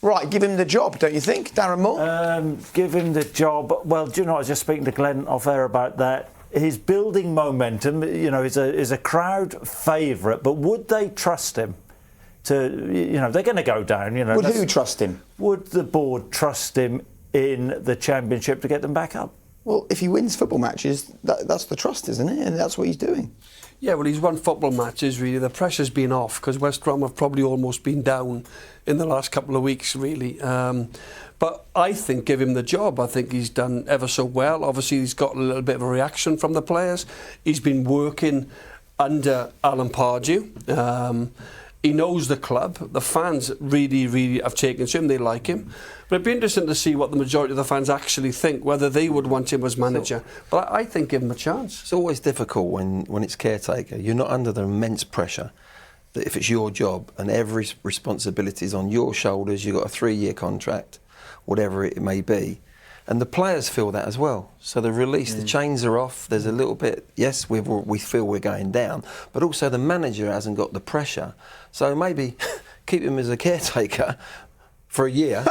Right, give him the job, don't you think, Darren Moore? Give him the job. Well, do you know, I was just speaking to Glenn off air about that. He's building momentum. You know, he's a crowd favourite, but would they trust him to, you know, they're going to go down. You know, Would who trust him? Would the board trust him in the Championship to get them back up? Well, if he wins football matches, that's the trust, isn't it? And that's what he's doing. Yeah, well, he's won football matches, really. The pressure's been off because West Brom have probably almost been down in the last couple of weeks, really. But I think give him the job. I think he's done ever so well. Obviously, he's got a little bit of a reaction from the players. He's been working under Alan Pardew. He knows the club. The fans really have taken to him. They like him. But it'd be interesting to see what the majority of the fans actually think, whether they would want him as manager. But I think give him a chance. It's always difficult when it's caretaker. You're not under the immense pressure that if it's your job and every responsibility is on your shoulders, you've got a 3-year contract, whatever it may be. And the players feel that as well. So the release, the chains are off. There's a little bit, yes, we feel we're going down, but also the manager hasn't got the pressure. So maybe keep him as a caretaker for a year.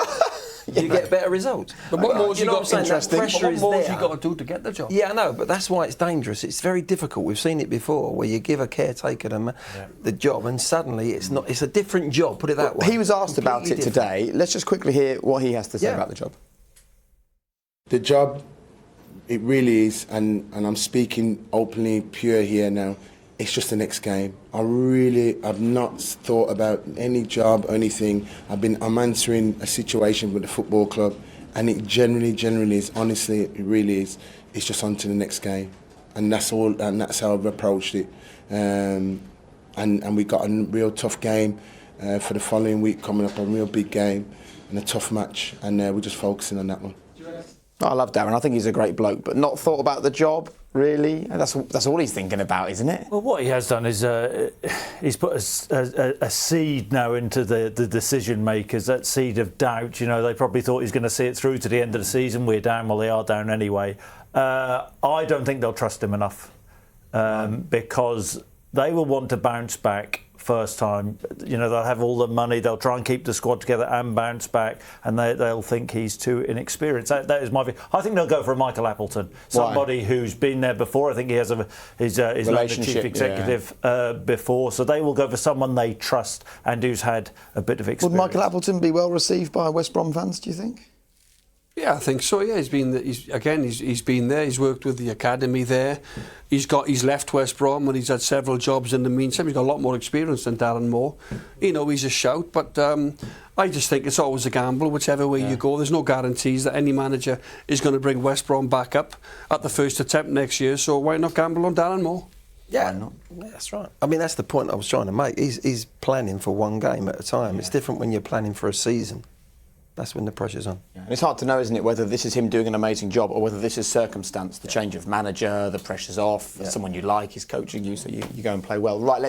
You get better results. But what more have you got to do to get the job? Yeah, I know, but that's why it's dangerous. It's very difficult. We've seen it before, where you give a caretaker the job, and suddenly it's not. It's a different job. Put it that way. He was asked about it today. Let's just quickly hear what he has to say about the job. The job, it really is, and I'm speaking openly, pure here now. It's just the next game. I've not thought about any job or anything. I'm answering a situation with the football club, and it generally is. Honestly, it really is. It's just on to the next game, and that's all. And that's how I've approached it. And we got a real tough game for the following week coming up. A real big game and a tough match, and we're just focusing on that one. I love Darren. I think he's a great bloke, but not thought about the job, really. That's all he's thinking about, isn't it? Well, what he has done is he's put a seed now into the decision makers, that seed of doubt. You know, they probably thought he's going to see it through to the end of the season. We're down. Well, they are down anyway. I don't think they'll trust him enough because they will want to bounce back first time. You know, they'll have all the money, they'll try and keep the squad together and bounce back, and they'll think he's too inexperienced. That is my view. I think they'll go for a Michael Appleton, somebody who's been there before. I think he has his chief executive before, so they will go for someone they trust and who's had a bit of experience. Would Michael Appleton be well received by West Brom fans, do you think? Yeah, I think so. Yeah, he's been there. He's worked with the academy there. He's left West Brom and he's had several jobs in the meantime. He's got a lot more experience than Darren Moore. You know, he's a shout, but I just think it's always a gamble, whichever way you go. There's no guarantees that any manager is going to bring West Brom back up at the first attempt next year. So why not gamble on Darren Moore? Yeah, that's right. I mean, that's the point I was trying to make. He's planning for one game at a time. It's different when you're planning for a season. That's when the pressure's on. Yeah. And it's hard to know, isn't it, whether this is him doing an amazing job or whether this is circumstance, the change of manager, the pressure's off, someone you like is coaching you, so you go and play well. Right,